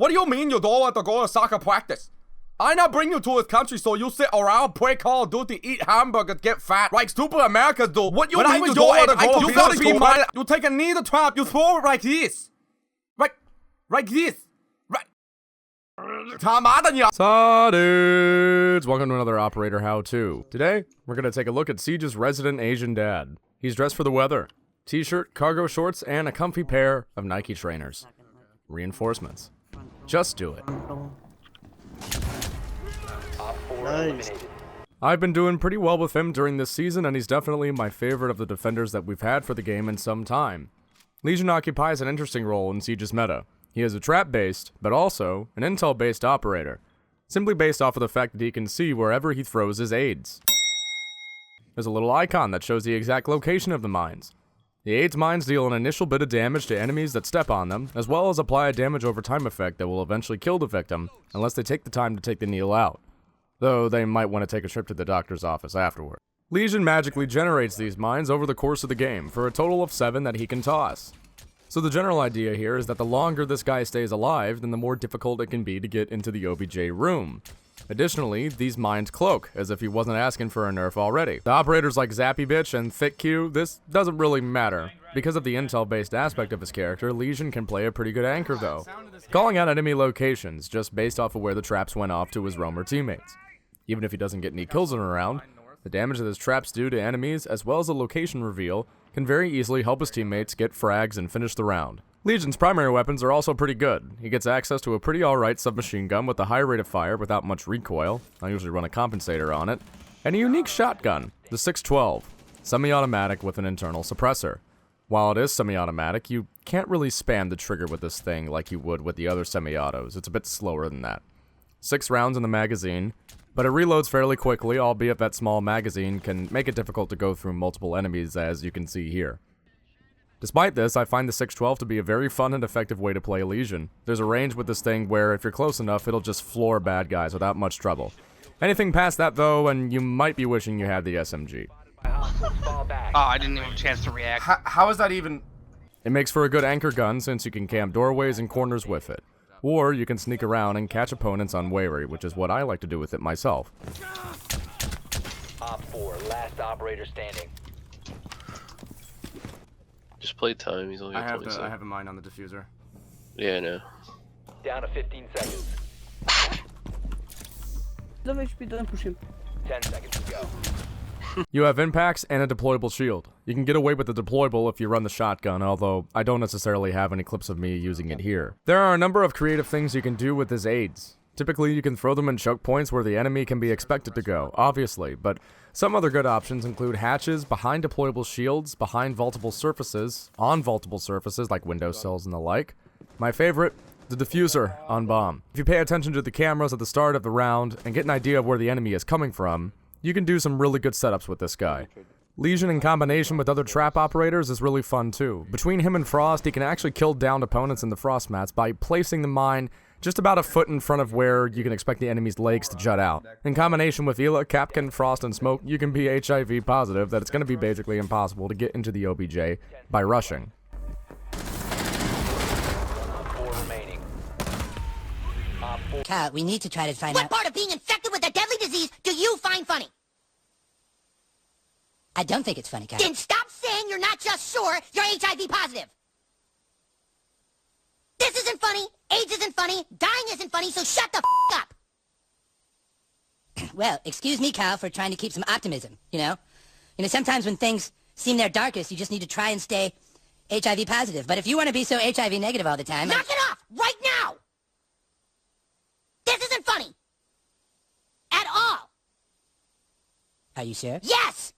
What do you mean you don't want to go to soccer practice? I not bring you to his country so you sit around, play Call of Duty, eat hamburgers, get fat, like stupid Americans do. What you mean you don't want to go? You gotta be mad. You take a knee to trap, you throw it like this. Like this. Right. Saw dudes! Welcome to another Operator How-To. Today, we're gonna take a look at Siege's resident Asian dad. He's dressed for the weather. T-shirt, cargo shorts, and a comfy pair of Nike trainers. Reinforcements. Just do it. Nice. I've been doing pretty well with him during this season, and he's definitely my favorite of the defenders that we've had for the game in some time. Lesion occupies an interesting role in Siege's meta. He is a trap-based, but also an intel-based operator, simply based off of the fact that he can see wherever he throws his aids. There's a little icon that shows the exact location of the mines. The aids mines deal an initial bit of damage to enemies that step on them, as well as apply a damage over time effect that will eventually kill the victim, unless they take the time to take the needle out. Though they might want to take a trip to the doctor's office afterward. Lesion magically generates these mines over the course of the game, for a total of 7 that he can toss. So the general idea here is that the longer this guy stays alive, then the more difficult it can be to get into the OBJ room. Additionally, these mines cloak, as if he wasn't asking for a nerf already. The operators like Zappy Bitch and Thick Q, this doesn't really matter. Because of the intel-based aspect of his character, Lesion can play a pretty good anchor though, calling out enemy locations just based off of where the traps went off to his roamer teammates. Even if he doesn't get any kills in a round, the damage that his traps do to enemies, as well as the location reveal, can very easily help his teammates get frags and finish the round. Legion's primary weapons are also pretty good. He gets access to a pretty alright submachine gun with a high rate of fire without much recoil, I usually run a compensator on it, and a unique shotgun, the 612, semi-automatic with an internal suppressor. While it is semi-automatic, you can't really spam the trigger with this thing like you would with the other semi-autos. It's a bit slower than that. 6 rounds in the magazine, but it reloads fairly quickly, albeit that small magazine can make it difficult to go through multiple enemies, as you can see here. Despite this, I find the 612 to be a very fun and effective way to play Lesion. There's a range with this thing where if you're close enough, it'll just floor bad guys without much trouble. Anything past that though, and you might be wishing you had the SMG. Oh, I didn't even have a chance to react. How is that even? It makes for a good anchor gun since you can camp doorways and corners with it. Or you can sneak around and catch opponents unwary, which is what I like to do with it myself. Op 4, last operator standing. Just play time, he's only got 20 seconds. I have a mine on the diffuser. Yeah, I know. Down to 15 seconds. Dawaj, speedrun push him. 10 seconds to go. You have impacts and a deployable shield. You can get away with the deployable if you run the shotgun, although I don't necessarily have any clips of me using it here. There are a number of creative things you can do with his aids. Typically, you can throw them in choke points where the enemy can be expected to go, obviously, but some other good options include hatches, behind deployable shields, behind vaultable surfaces, on vaultable surfaces like windowsills and the like. My favorite, the diffuser on bomb. If you pay attention to the cameras at the start of the round and get an idea of where the enemy is coming from, you can do some really good setups with this guy. Lesion in combination with other trap operators is really fun too. Between him and Frost, he can actually kill downed opponents in the Frost mats by placing the mine just about a foot in front of where you can expect the enemy's legs to jut out. In combination with Ela, Capcan, Frost, and Smoke, you can be HIV positive that it's going to be basically impossible to get into the OBJ by rushing. 4 remaining. Op 4. Kyle, we need to try to find What out. part of being infected with a deadly disease do you find funny? I don't think it's funny, Kyle. Then stop saying you're not just sure you're HIV positive. This isn't funny, AIDS isn't funny, dying isn't funny, so shut the up. Well, excuse me, Kyle, for trying to keep some optimism, you know? Sometimes when things seem their darkest, you just need to try and stay HIV positive. But if you want to be so HIV negative all the time... Knock it off, right now! This isn't funny. At all. Are you sure? Yes!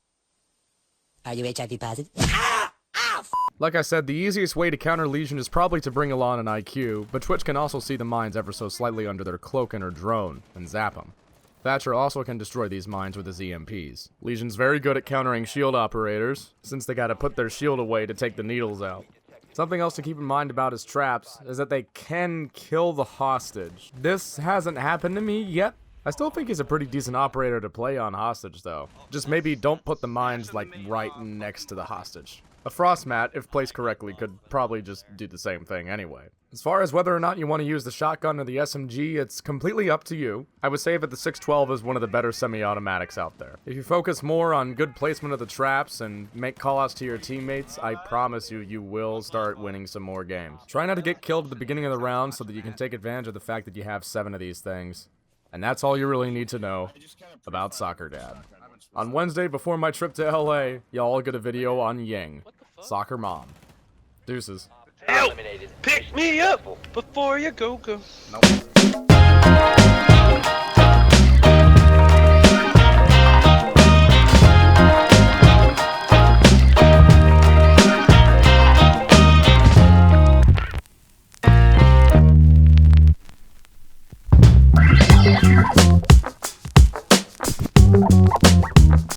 Are you HIV positive? Ah! Ow! Like I said, the easiest way to counter Lesion is probably to bring along an IQ, but Twitch can also see the mines ever so slightly under their cloak and or drone, and zap them. Thatcher also can destroy these mines with his EMPs. Legion's very good at countering shield operators, since they gotta put their shield away to take the needles out. Something else to keep in mind about his traps is that they can kill the hostage. This hasn't happened to me yet, I still think he's a pretty decent operator to play on hostage, though. Just maybe don't put the mines, like, right next to the hostage. A frost mat, if placed correctly, could probably just do the same thing anyway. As far as whether or not you want to use the shotgun or the SMG, it's completely up to you. I would say that the 612 is one of the better semi-automatics out there. If you focus more on good placement of the traps and make callouts to your teammates, I promise you, you will start winning some more games. Try not to get killed at the beginning of the round so that you can take advantage of the fact that you have 7 of these things. And that's all you really need to know about Soccer Dad. On Wednesday, before my trip to LA, y'all get a video on Ying, Soccer Mom. Deuces. Help! Pick me up before you go. Nope.